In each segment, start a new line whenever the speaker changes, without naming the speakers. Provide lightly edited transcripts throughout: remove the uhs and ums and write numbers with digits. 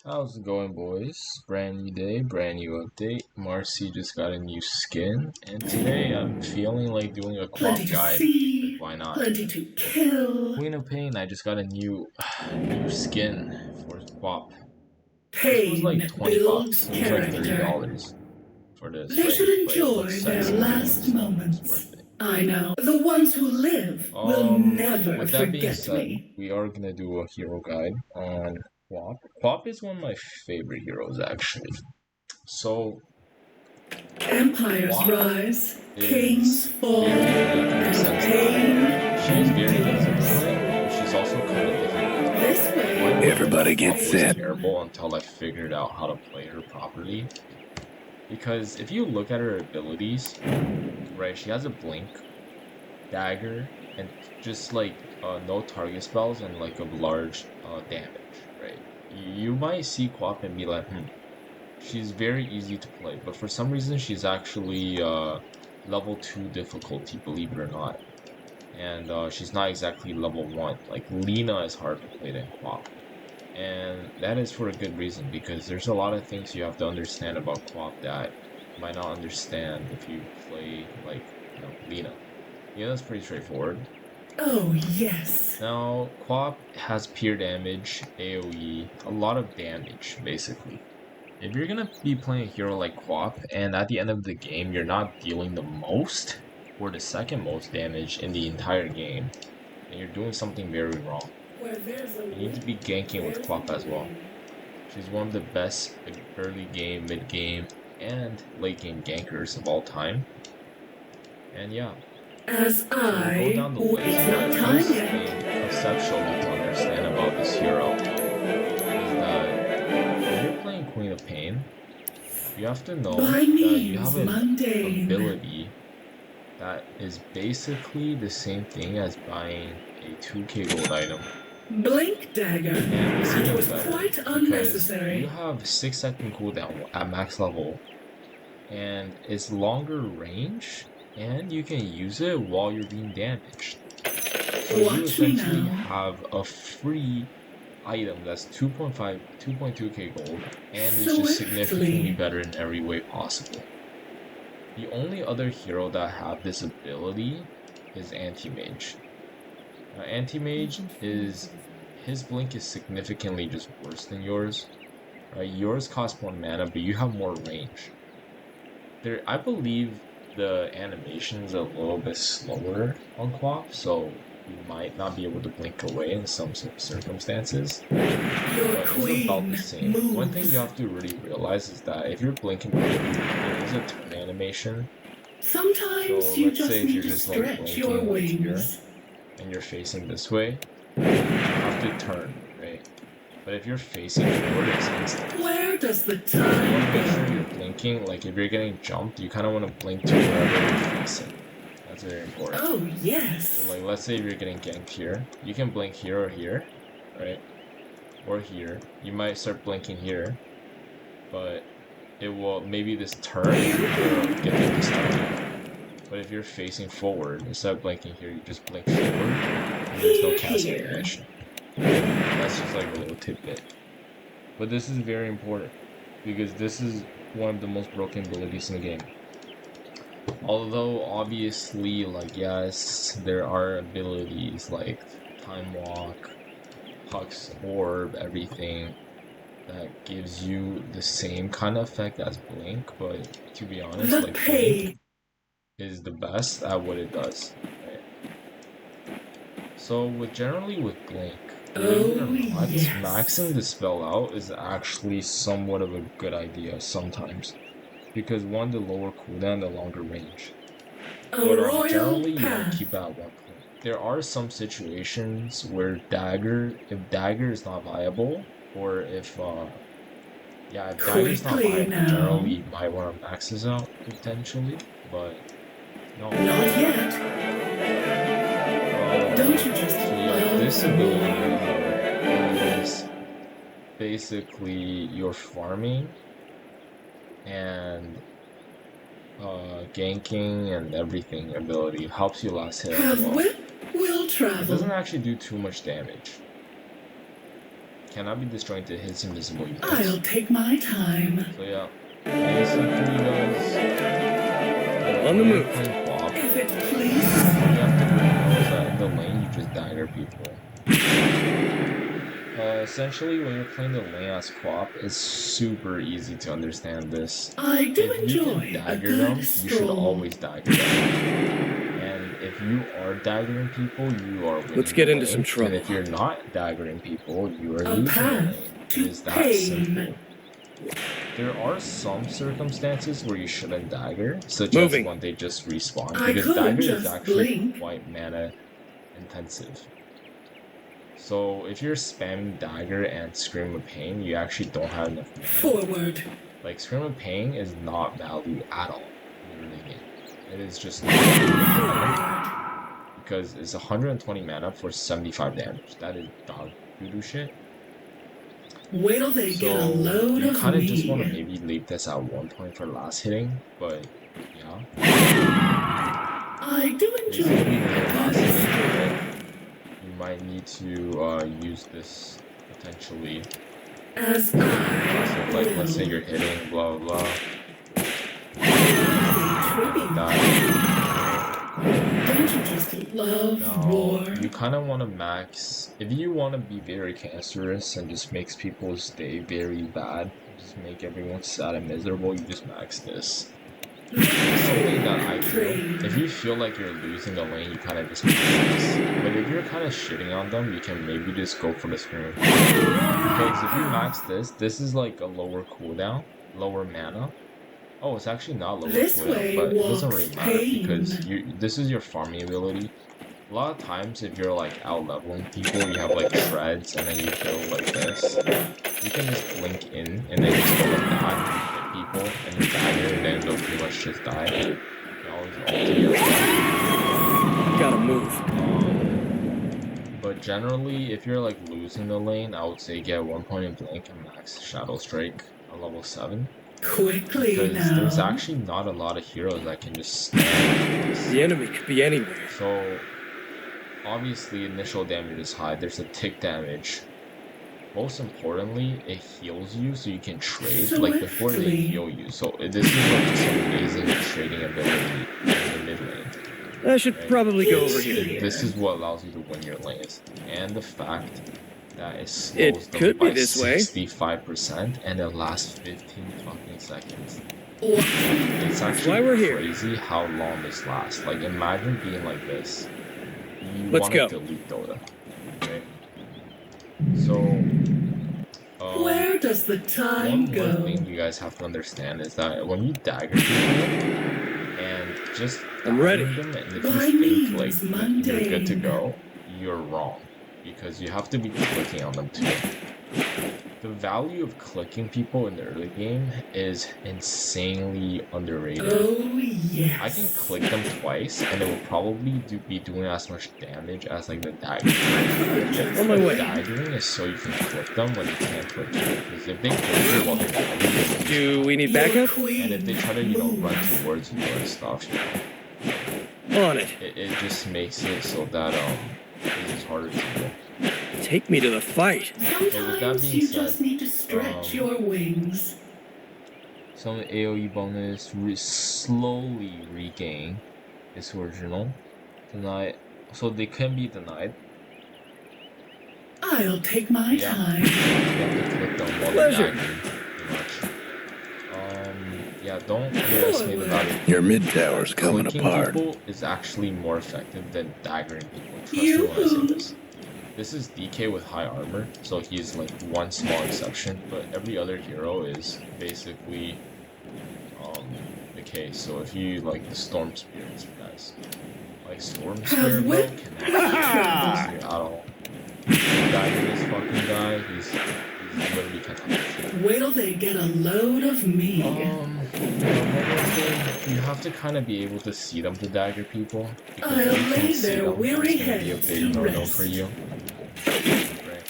How's it going, boys? Brand new day, brand new update. Marcy just got a new skin, and today I'm feeling like doing a
Plenty
quap
to
guide. Like,
see,
why not?
plenty to kill.
Queen of Pain, I just got a new skin for quap. This was like
Pain
20
builds
bucks. It was like
character.
$30 for this,
They
right?
should
But it
enjoy
looks
their
sexy anyway,
last
so it's
moments.
worth it.
I know. The ones who live will never
With that being
forget
said,
me.
we are gonna do a hero guide on quap. Quap is one of my favorite heroes, actually. So
Empires
Quap
rise, kings
is
fall,
very unique in the
and
sense
pain
that she's very easy to
endures.
play, but she's also kind of difficult to play.
This
My
way
version
is
of
Everybody get
Quap was
set.
pain.
terrible until I figured out how to play her properly. Because if you look at her abilities, right, she has a blink, dagger, and just like no target spells and like a large damage, right? You might see Quap and be like, she's very easy to play, but for some reason she's actually level 2 difficulty, believe it or not. And she's not exactly level 1. Like, Lina is hard to play than Quap. And that is for a good reason, because there's a lot of things you have to understand about Quap that you might not understand if you play, like, Lina. Lina's pretty straightforward.
Oh, yes.
Now, Quap has pure damage, AoE, a lot of damage, basically. If you're gonna be playing a hero like Quap, and at the end of the game you're not dealing the most, or the second most damage in the entire game, then you're doing something very wrong. You need to be ganking with Quap as well. She's one of the best early game, mid game, and late game gankers of all time. And yeah,
As
so we'll go down the list.
it's not
The
time
first
yet.
thing conceptually to understand about this hero is that when you're playing Queen of Pain, you have to know
By
that you
means
have an
mundane.
ability that is basically the same thing as buying a 2k gold item.
Blink dagger.
And it's
That
even
was
better
quite
because
unnecessary.
you have 6-second cooldown at max level, and it's longer range, and you can use it while you're being damaged. So you
Watch me
essentially
now.
have a free item that's 2.2k gold, and it's just
Swiftly.
significantly better in every way possible. The only other hero that have this ability is Anti-Mage. Now, Anti-Mage is, his blink is significantly just worse than yours. Right? Yours costs more mana, but you have more range. I believe the animation is a little bit slower on Quap, so you might not be able to blink away in some circumstances.
Your
But it's
queen
about the same.
moves.
One thing you have to really realize is that if you're blinking, there is a turn animation.
Sometimes
So
you
let's
just
say if
need
you're
to
just like
stretch your
blinking like here,
wings.
and you're facing this way, you have to turn, right? But if you're facing forward, it's instant.
Where does the
You want
time
to make sure
go?
you're blinking, like if you're getting jumped, you kind of want to blink to wherever you're facing. That's very important.
Oh,
So
yes.
like, let's say if you're getting ganked here, you can blink here or here, right? Or here. You might start blinking here, but it will, maybe this turn will get you this turn. But if you're facing forward, instead of blinking here, you just blink forward, and there's no casting
Here.
animation. That's just like a little tidbit. But this is very important, because this is one of the most broken abilities in the game. Although, obviously, like, yes, there are abilities like Time Walk, Huck's Orb, everything, that gives you the same kind of effect as Blink, but to be honest,
The
like, Blink
pay.
is the best at what it does. Right? So generally with Blink, believe it or not,
yes.
maxing the spell out is actually somewhat of a good idea sometimes. Because one, the lower cooldown, the longer range.
A
But
royal
generally you want
path.
to keep it at 1 point. There are some situations where if dagger is not viable, or if if dagger is not
Quickly
viable,
now.
generally you might want to max this out potentially, but no.
Not yet. Don't you just
So yeah,
love
this
me?
ability right here is basically your farming and ganking and everything ability. It helps you last hit as
Have
well.
whip will
It doesn't
travel.
actually do too much damage. cannot be destroyed until it hits invisible units.
I'll take my time.
So yeah, basically
On the move.
If it please.
You have to know that in the lane you just dagger people. Essentially, when you're playing the lane as co-op, it's super easy to understand this.
I do
If you
enjoy
can
a
dagger
good
them, you should
stroll.
always dagger them. And if you are daggering people, you are winning.
Let's get
the
into
lane.
some trouble.
And if you're not daggering people, you are
A
losing the
path
lane. It
to
is that
pain.
simple. There are some circumstances where you shouldn't dagger, such
Moving.
as when they just respawn,
I
because
could
dagger is
just
actually
blink.
quite mana intensive. So if you're spamming dagger and Scream of Pain, you actually don't have enough mana.
Forward.
Like Scream of Pain is not value at all in the early game. It is just because it's 120 mana for 75 damage. That is dog voodoo shit.
Wait till they get a
So
load
you
of
kind of
me.
just want to maybe leave this at 1 point for last hitting, but yeah.
I do enjoy
Basically, when you're
a
last
good
hitting,
stroll.
you might need to use this potentially.
As
So
I
like, let's say
will.
you're hitting blah blah blah.
Tripping.
That.
Don't you just love war?
No, you kind of want to max. If you want to be very cancerous and just makes people's day very bad, just make everyone sad and miserable, you just max this. Something that I do. If you feel like you're losing the lane, you kind of just max this. But if you're kind of shitting on them, you can maybe just go for the scream. Because if you max this is like a lower cooldown, lower mana. Oh, it's actually not lower
This
cooldown,
way
but it doesn't
walks
really matter
pain.
because this is your farming ability. A lot of times, if you're like out leveling people, you have like shreds, and then you go like this. You can just blink in, and then just go like that, hit people, and then dagger, and then they'll pretty much just die. You can always ult.
Gotta move.
But generally, if you're like losing the lane, I would say get 1 point in blink and max Shadow Strike on level 7.
Quickly
Because
now.
there's actually not a lot of heroes that can just stand this.
The enemy could be anywhere.
So, obviously, initial damage is high. There's a tick damage. Most importantly, it heals you so you can trade. Like, before they
Swiftly.
heal you. So, this is like some amazing trading ability in the mid lane.
I should probably go over here.
This is what allows you to win your lanes. And the fact that it slows
It
them
could
by
be this way.
65% and it lasts 15 fucking seconds.
Or
It's actually
why we're here.
crazy how long this lasts. Like, imagine being like this. You
Let's
want
go.
to delete Dota. Okay? So,
where does the time
one more
go?
thing you guys have to understand is that when you dagger people and just
I'm ready.
daggering them, and if
By
you think
means
like you're good to
mundane.
go, you're wrong. Because you have to be clicking on them too. The value of clicking people in the early game is insanely underrated.
Oh yes.
I can click them twice and it will probably be doing as much damage as like the dagger.
On my way.
Daggering is so you can click them when you can't click you. Because if they click you while they're daggering,
Do we need
Your
backup?
queen
and if they try to, run
moves.
towards you and stuff,
On it.
it just makes it so that it is harder to do.
Take me to the fight.
Sometimes
being
you
said,
just need to stretch your wings.
Some AoE bonus slowly regain its original. Denied. So they can be denied.
I'll take my
Yeah.
time.
You have to click them while they're
Pleasure.
daggering, pretty much. Yeah, don't underestimate the value.
Your mid tower's coming
Clicking
apart.
people is actually more effective than daggering people. Trust me
You
when I say this. This is DK with high armor, so he's like one small exception, but every other hero is basically the case. So if you like the Storm Spirits, guys, like Storm Spirit, bro,
wit-
cannot kill you at all. Dagger this fucking guy, he's literally cannot kill.
Wait till they get a load of me.
You have to kind of be able to see them to dagger people. Because
I'll
if you
lay
can't see
their
them,
weary
it's gonna be a
heads
big
to
no-no
rest.
for you. Right.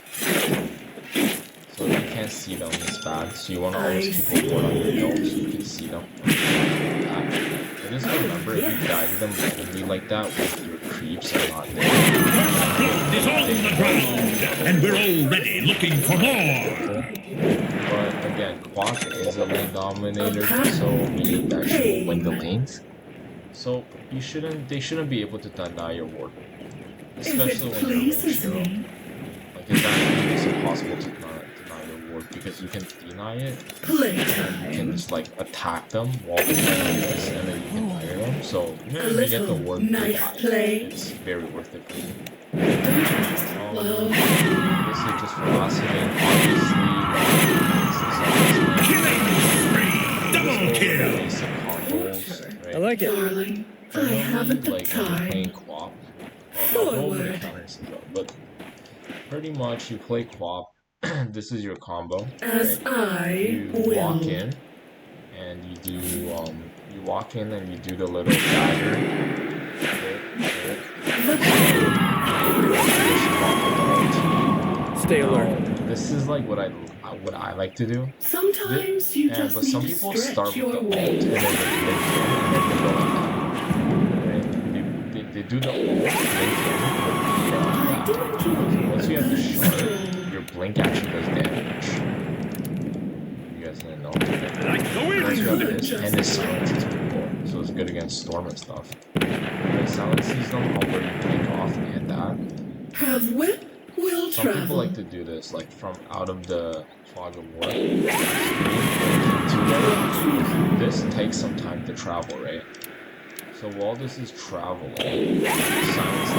So if you can't see them, it's bad. So you want to always keep a ward on your dome so you can see them. But just remember, if you dagger them randomly like that with your creeps are not there.
Gold is on the ground, and we're already looking for more.
But again, Quack is a lane dominator, so meaning that she will win the lanes. So they shouldn't be able to deny your ward, especially when you're range hero. Like it's actually impossible to deny your ward because you can deny it, and you can just like attack them while they're doing this, and then you can fire them. So even if you get the ward they die, it's very worth it for you. This is just for last game, obviously.
Double kill!
Basic combos, right?
I like it.
Darling, I haven't the
Like when you're
time.
playing Quap. I'll go over the counters as well, but pretty much you play Quap. This is your combo.
As
right? You
will.
walk in, and you do you walk in and you do the little dagger.
Stay alert.
This is like what I like to do.
Sometimes you just
but some
need
people
to
start
stretch
with the
your
ult and
wings.
then they do the ult. Once you have the shard, your blink actually does damage. You guys didn't know. Once you have this, and this silences people, so it's good against storm and stuff. It silences them where you blink off and that.
Have whip will
Some people
travel.
like to do this, like from out of the fog of war. This takes some time to travel, right? So while this is traveling, silence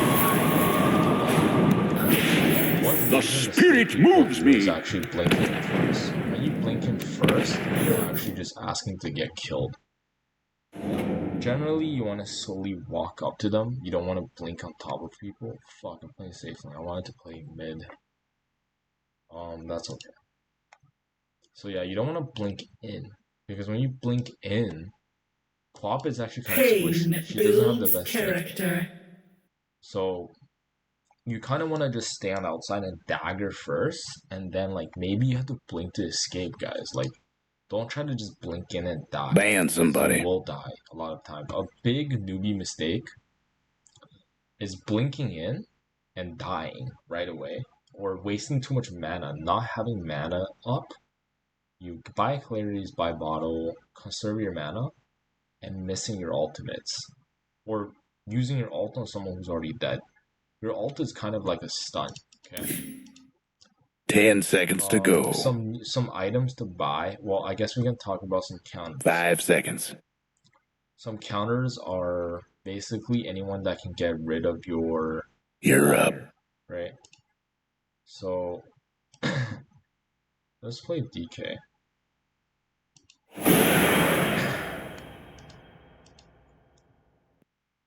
The spirit moves me.
is actually blinking first. When you blink in first, you're actually just asking to get killed. Generally, you want to slowly walk up to them. You don't want to blink on top of people. Fuck, I'm playing safely. I wanted to play mid. That's okay. So yeah, you don't want to blink in. Because when you blink in, Quap is actually kind of squishy. She doesn't have the
Builds
best
character.
So you kind of want to just stand outside and dagger first, and then like maybe you have to blink to escape, guys. Like, don't try to just blink in and die.
Ban somebody.
You will die a lot of time. A big newbie mistake is blinking in and dying right away, or wasting too much mana, not having mana up. You buy clarities, buy bottle, conserve your mana, and missing your ultimates, or using your ult on someone who's already dead. Your ult is kind of like a stun. Okay.
10 seconds to go.
Some items to buy. Well, I guess we can talk about some counters.
5 seconds.
Some counters are basically anyone that can get rid of your.
You're up.
Right. So let's play DK.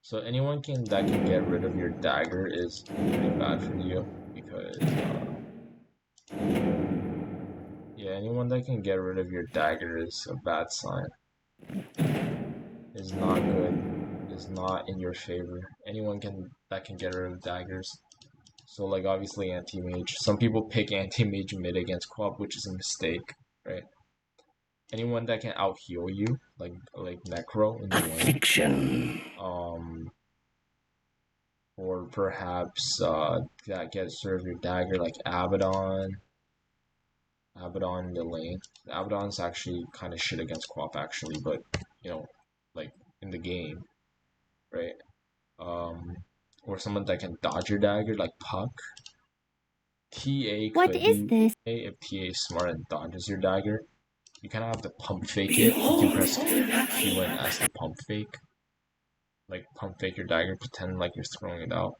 So anyone that can get rid of your dagger is pretty bad for you because yeah, anyone that can get rid of your dagger is a bad sign. Is not good. Is not in your favor. Anyone that can get rid of daggers. So like obviously anti-mage. Some people pick anti-mage mid against Quap, which is a mistake, right? Anyone that can out heal you, like Necro in the lane.
Fiction.
Or perhaps that gets rid of your dagger, like Abaddon. Abaddon in the lane. Abaddon's actually kind of shit against Quap actually, but you know, like in the game, right? Or someone that can dodge your dagger, like Puck. TA
What is this?
If TA is smart and dodges your dagger, you kind of have to pump fake it. You can press Q and S to pump fake. Like pump fake your dagger, pretend like you're throwing it out.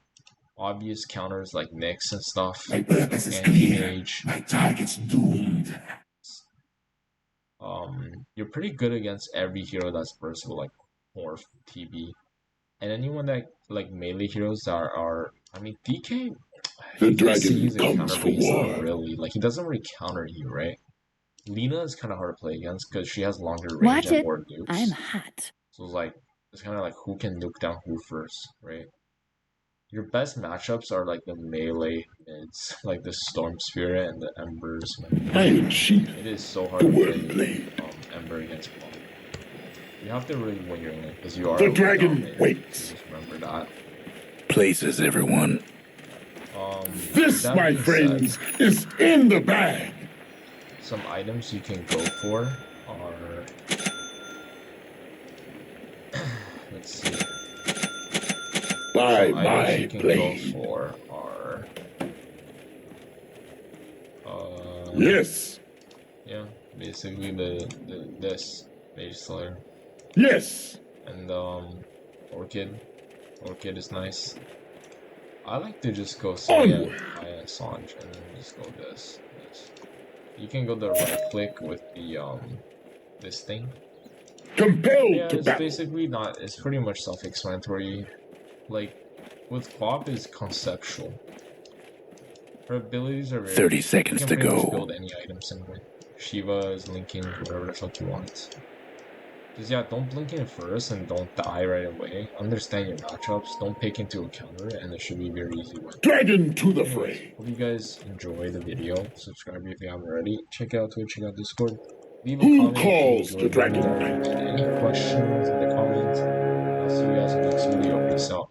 Obvious counters like Nyx and stuff. Anti-mage.
My target's doomed.
You're pretty good against every hero that's versatile, like Morph, TB. And anyone that like melee heroes are I mean DK
The dragon
he's a
comes
counter,
for
but he's
war.
not really. Like he doesn't really counter you, right? Lina is kinda hard to play against because she has longer range
Watch
and
it.
more nukes.
I'm hot.
So it's kinda like who can nuke down who first, right? Your best matchups are like the melee mids, like the Storm Spirit and the Embers.
I'm cheap.
It is so hard to play Ember against Quap. You have to really win your lane because you are
The
really
dragon
dominated.
waits.
Just remember that.
places, everyone.
This,
that
my
being
friends,
said,
is in the bag.
some items you can go for are let's see.
By
Some items you
my
can
blade.
go for are
Yes.
yeah, basically this Mage Slayer
Yes.
and Orchid. Orchid is nice. I like to just go Saya via Sanj and then just go this. You can go the right click with the this thing.
Compelled
Yeah,
to
it's
battle.
basically not. It's pretty much self-explanatory. Like with Quap is conceptual. Her abilities are very.
30
You
seconds
can
to
pretty much
go.
build any item simply. Shiva is linking whatever the fuck you want. Just yeah, don't blink in first and don't die right away. Understand your matchups. Don't pick into a counter, and it should be very easy win.
Dragon to the
Anyways,
fray.
hope you guys enjoy the video. Subscribe if you haven't already. Check out Twitch, check out Discord. Leave a
Who
comment if you
calls the
enjoyed the video
dragon?
and any questions in the comments. I'll see you guys in the next video. Peace out.